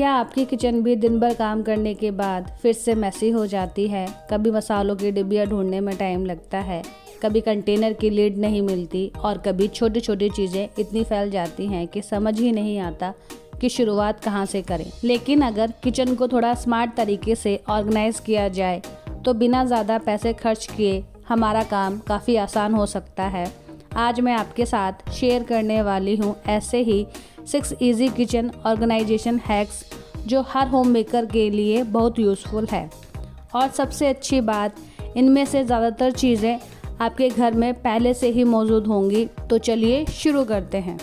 क्या आपकी किचन भी दिन भर काम करने के बाद फिर से मैसी हो जाती है? कभी मसालों की डिब्बियाँ ढूंढने में टाइम लगता है, कभी कंटेनर की लीड नहीं मिलती और कभी छोटी छोटी चीज़ें इतनी फैल जाती हैं कि समझ ही नहीं आता कि शुरुआत कहाँ से करें। लेकिन अगर किचन को थोड़ा स्मार्ट तरीके से ऑर्गेनाइज किया जाए तो बिना ज़्यादा पैसे खर्च किए हमारा काम काफ़ी आसान हो सकता है। आज मैं आपके साथ शेयर करने वाली हूँ ऐसे ही 6 इजी किचन ऑर्गेनाइजेशन हैक्स जो हर होम मेकर के लिए बहुत यूज़फुल है। और सबसे अच्छी बात, इनमें से ज़्यादातर चीज़ें आपके घर में पहले से ही मौजूद होंगी। तो चलिए शुरू करते हैं।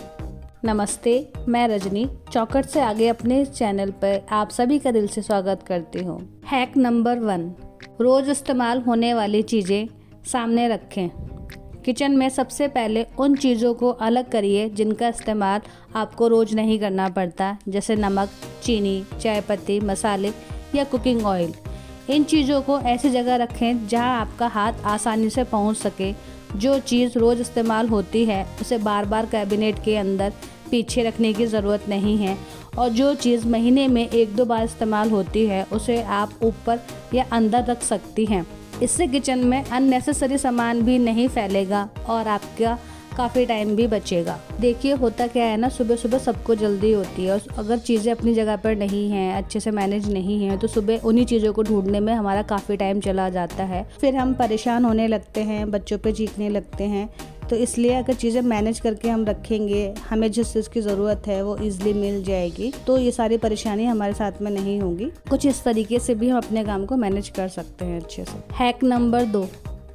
नमस्ते, मैं रजनी चौखट से आगे अपने चैनल पर आप सभी का दिल से स्वागत करती हूँ। हैक नंबर 1, रोज़ इस्तेमाल होने वाली चीज़ें सामने रखें। किचन में सबसे पहले उन चीज़ों को अलग करिए जिनका इस्तेमाल आपको रोज़ नहीं करना पड़ता, जैसे नमक, चीनी, चाय पत्ती, मसाले या कुकिंग ऑयल। इन चीज़ों को ऐसी जगह रखें जहां आपका हाथ आसानी से पहुंच सके। जो चीज़ रोज़ इस्तेमाल होती है उसे बार बार कैबिनेट के अंदर पीछे रखने की ज़रूरत नहीं है, और जो चीज़ महीने में 1-2 बार इस्तेमाल होती है उसे आप ऊपर या अंदर रख सकती हैं। इससे किचन में अननेसेसरी सामान भी नहीं फैलेगा और आपका काफ़ी टाइम भी बचेगा। देखिए, होता क्या है ना, सुबह सुबह सबको जल्दी होती है और अगर चीज़ें अपनी जगह पर नहीं हैं, अच्छे से मैनेज नहीं हैं, तो सुबह उन्हीं चीज़ों को ढूंढने में हमारा काफ़ी टाइम चला जाता है। फिर हम परेशान होने लगते हैं, बच्चों पे चीखने लगते हैं। तो इसलिए अगर चीज़ें मैनेज करके हम रखेंगे, हमें जिस चीज़ की ज़रूरत है वो ईजिली मिल जाएगी, तो ये सारी परेशानी हमारे साथ में नहीं होंगी। कुछ इस तरीके से भी हम अपने काम को मैनेज कर सकते हैं अच्छे से। हैक नंबर 2,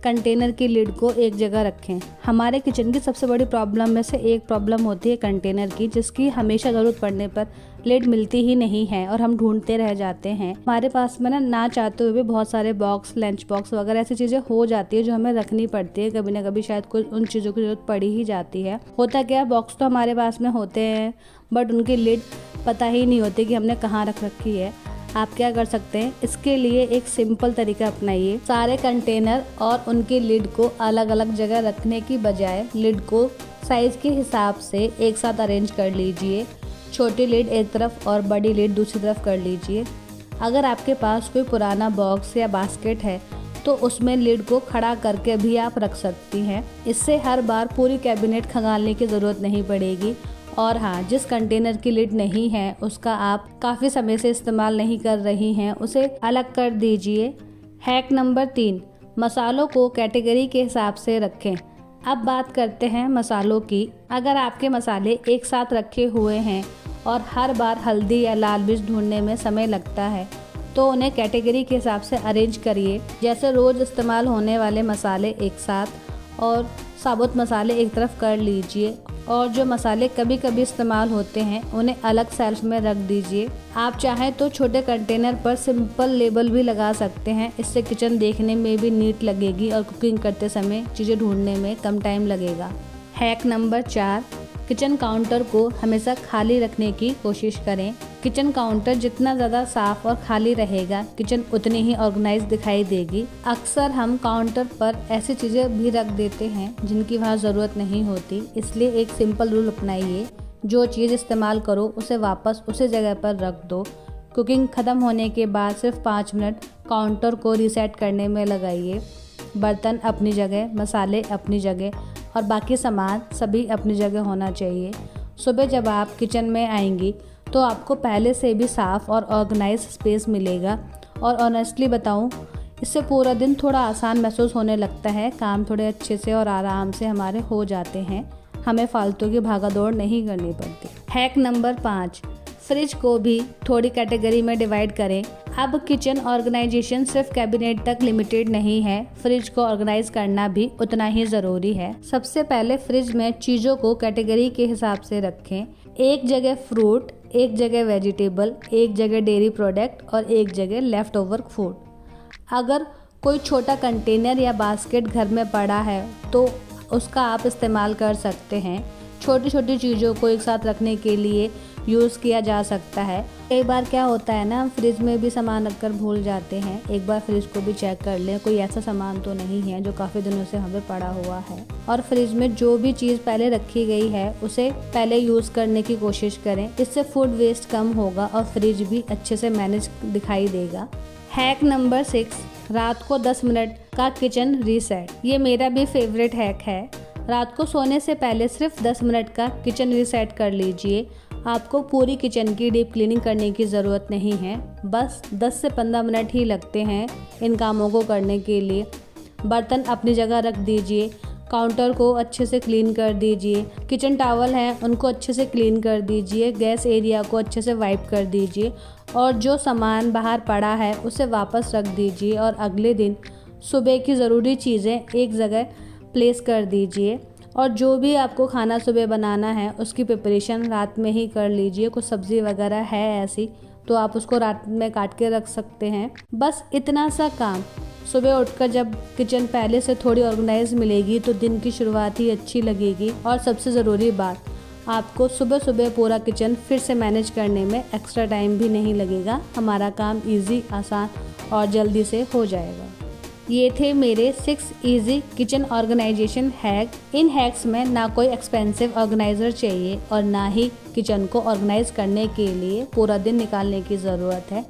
कंटेनर की लिड को एक जगह रखें। हमारे किचन की सबसे बड़ी प्रॉब्लम में से एक प्रॉब्लम होती है कंटेनर की, जिसकी हमेशा ज़रूरत पड़ने पर लिड मिलती ही नहीं है और हम ढूंढते रह जाते हैं। हमारे पास में ना चाहते हुए भी बहुत सारे बॉक्स, लंच बॉक्स वगैरह ऐसी चीज़ें हो जाती है जो हमें रखनी पड़ती है। कभी ना कभी शायद कुछ उन चीज़ों की ज़रूरत पड़ी ही जाती है। होता क्या है, बॉक्स तो हमारे पास में होते हैं बट उनकी लिड पता ही नहीं होती कि हमने कहाँ रख रखी है। आप क्या कर सकते हैं, इसके लिए एक सिंपल तरीका अपनाइए। सारे कंटेनर और उनकी लिड को अलग अलग जगह रखने की बजाय लिड को साइज़ के हिसाब से एक साथ अरेंज कर लीजिए। छोटी लिड एक तरफ और बड़ी लिड दूसरी तरफ कर लीजिए। अगर आपके पास कोई पुराना बॉक्स या बास्केट है तो उसमें लिड को खड़ा करके भी आप रख सकती हैं। इससे हर बार पूरी कैबिनेट खंगालने की ज़रूरत नहीं पड़ेगी। और हाँ, जिस कंटेनर की लिड नहीं है, उसका आप काफ़ी समय से इस्तेमाल नहीं कर रही हैं, उसे अलग कर दीजिए। हैक नंबर 3, मसालों को कैटेगरी के हिसाब से रखें। अब बात करते हैं मसालों की। अगर आपके मसाले एक साथ रखे हुए हैं और हर बार हल्दी या लाल मिर्च ढूंढने में समय लगता है तो उन्हें कैटेगरी के हिसाब से अरेंज करिए। जैसे रोज़ इस्तेमाल होने वाले मसाले एक साथ और साबुत मसाले एक तरफ कर लीजिए, और जो मसाले कभी कभी इस्तेमाल होते हैं उन्हें अलग सेल्फ में रख दीजिए। आप चाहें तो छोटे कंटेनर पर सिंपल लेबल भी लगा सकते हैं। इससे किचन देखने में भी नीट लगेगी और कुकिंग करते समय चीज़ें ढूंढने में कम टाइम लगेगा। हैक नंबर 4, किचन काउंटर को हमेशा खाली रखने की कोशिश करें। किचन काउंटर जितना ज़्यादा साफ और खाली रहेगा, किचन उतनी ही ऑर्गेनाइज दिखाई देगी। अक्सर हम काउंटर पर ऐसी चीज़ें भी रख देते हैं जिनकी वहाँ ज़रूरत नहीं होती। इसलिए एक सिंपल रूल अपनाइए, जो चीज़ इस्तेमाल करो उसे वापस उसी जगह पर रख दो। कुकिंग ख़त्म होने के बाद सिर्फ 5 मिनट काउंटर को रीसेट करने में लगाइए। बर्तन अपनी जगह, मसाले अपनी जगह और बाकी सामान सभी अपनी जगह होना चाहिए। सुबह जब आप किचन में आएंगी तो आपको पहले से भी साफ़ और ऑर्गेनाइज स्पेस मिलेगा। और ऑनेस्टली बताऊं, इससे पूरा दिन थोड़ा आसान महसूस होने लगता है। काम थोड़े अच्छे से और आराम से हमारे हो जाते हैं, हमें फालतू की भागा दौड़ नहीं करनी पड़ती। हैक नंबर 5, फ्रिज को भी थोड़ी कैटेगरी में डिवाइड करें। अब किचन ऑर्गेनाइजेशन सिर्फ कैबिनेट तक लिमिटेड नहीं है, फ्रिज को ऑर्गेनाइज करना भी उतना ही ज़रूरी है। सबसे पहले फ्रिज में चीज़ों को कैटेगरी के हिसाब से रखें। एक जगह फ्रूट, एक जगह वेजिटेबल, एक जगह डेयरी प्रोडक्ट और एक जगह लेफ्ट ओवर फूड। अगर कोई छोटा कंटेनर या बास्केट घर में पड़ा है तो उसका आप इस्तेमाल कर सकते हैं। छोटी छोटी चीज़ों को एक साथ रखने के लिए यूज़ किया जा सकता है। कई बार क्या होता है ना, हम फ्रिज में भी सामान रखकर भूल जाते हैं। एक बार फ्रिज को भी चेक कर लें, कोई ऐसा सामान तो नहीं है जो काफ़ी दिनों से हमें पड़ा हुआ है। और फ्रिज में जो भी चीज़ पहले रखी गई है उसे पहले यूज़ करने की कोशिश करें। इससे फूड वेस्ट कम होगा और फ्रिज भी अच्छे से मैनेज दिखाई देगा। हैक नंबर 6, रात को 10 मिनट का किचन रीसेट। ये मेरा भी फेवरेट हैक है। रात को सोने से पहले सिर्फ 10 मिनट का किचन रीसेट कर लीजिए। आपको पूरी किचन की डीप क्लीनिंग करने की ज़रूरत नहीं है, बस 10 से 15 मिनट ही लगते हैं इन कामों को करने के लिए। बर्तन अपनी जगह रख दीजिए, काउंटर को अच्छे से क्लीन कर दीजिए, किचन टॉवल हैं उनको अच्छे से क्लीन कर दीजिए, गैस एरिया को अच्छे से वाइप कर दीजिए और जो सामान बाहर पड़ा है उसे वापस रख दीजिए और अगले दिन सुबह की ज़रूरी चीज़ें एक जगह प्लेस कर दीजिए। और जो भी आपको खाना सुबह बनाना है उसकी प्रिपरेशन रात में ही कर लीजिए। कुछ सब्ज़ी वगैरह है ऐसी तो आप उसको रात में काट के रख सकते हैं। बस इतना सा काम। सुबह उठकर जब किचन पहले से थोड़ी ऑर्गेनाइज मिलेगी तो दिन की शुरुआत ही अच्छी लगेगी। और सबसे ज़रूरी बात, आपको सुबह सुबह पूरा किचन फिर से मैनेज करने में एक्स्ट्रा टाइम भी नहीं लगेगा। हमारा काम इजी, आसान और जल्दी से हो जाएगा। ये थे मेरे 6 इजी किचन ऑर्गेनाइजेशन हैक। इन हैक्स में ना कोई एक्सपेंसिव ऑर्गेनाइज़र चाहिए और ना ही किचन को ऑर्गेनाइज करने के लिए पूरा दिन निकालने की ज़रूरत है।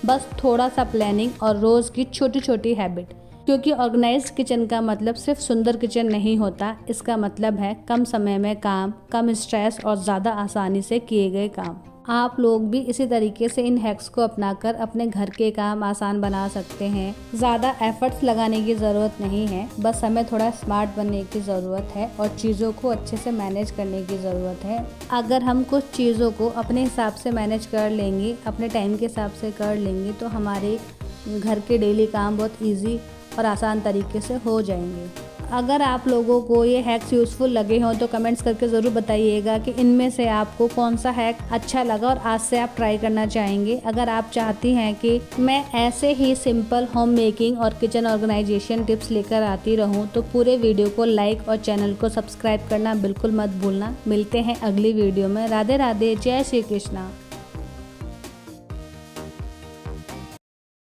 बस थोड़ा सा प्लानिंग और रोज़ की छोटी छोटी हैबिट। क्योंकि ऑर्गेनाइज्ड किचन का मतलब सिर्फ सुंदर किचन नहीं होता, इसका मतलब है कम समय में काम, कम स्ट्रेस और ज़्यादा आसानी से किए गए काम। आप लोग भी इसी तरीके से इन हैक्स को अपनाकर अपने घर के काम आसान बना सकते हैं। ज़्यादा एफर्ट्स लगाने की ज़रूरत नहीं है, बस हमें थोड़ा स्मार्ट बनने की ज़रूरत है और चीज़ों को अच्छे से मैनेज करने की ज़रूरत है। अगर हम कुछ चीज़ों को अपने हिसाब से मैनेज कर लेंगे, अपने टाइम के हिसाब से कर लेंगे तो हमारे घर के डेली काम बहुत ईजी और आसान तरीके से हो जाएंगे। अगर आप लोगों को ये हैक्स यूज़फुल लगे हों तो कमेंट्स करके ज़रूर बताइएगा कि इनमें से आपको कौन सा हैक अच्छा लगा और आज से आप ट्राई करना चाहेंगे। अगर आप चाहती हैं कि मैं ऐसे ही सिंपल होम मेकिंग और किचन ऑर्गेनाइजेशन टिप्स लेकर आती रहूं तो पूरे वीडियो को लाइक और चैनल को सब्सक्राइब करना बिल्कुल मत भूलना। मिलते हैं अगली वीडियो में। राधे राधे, जय श्री कृष्णा।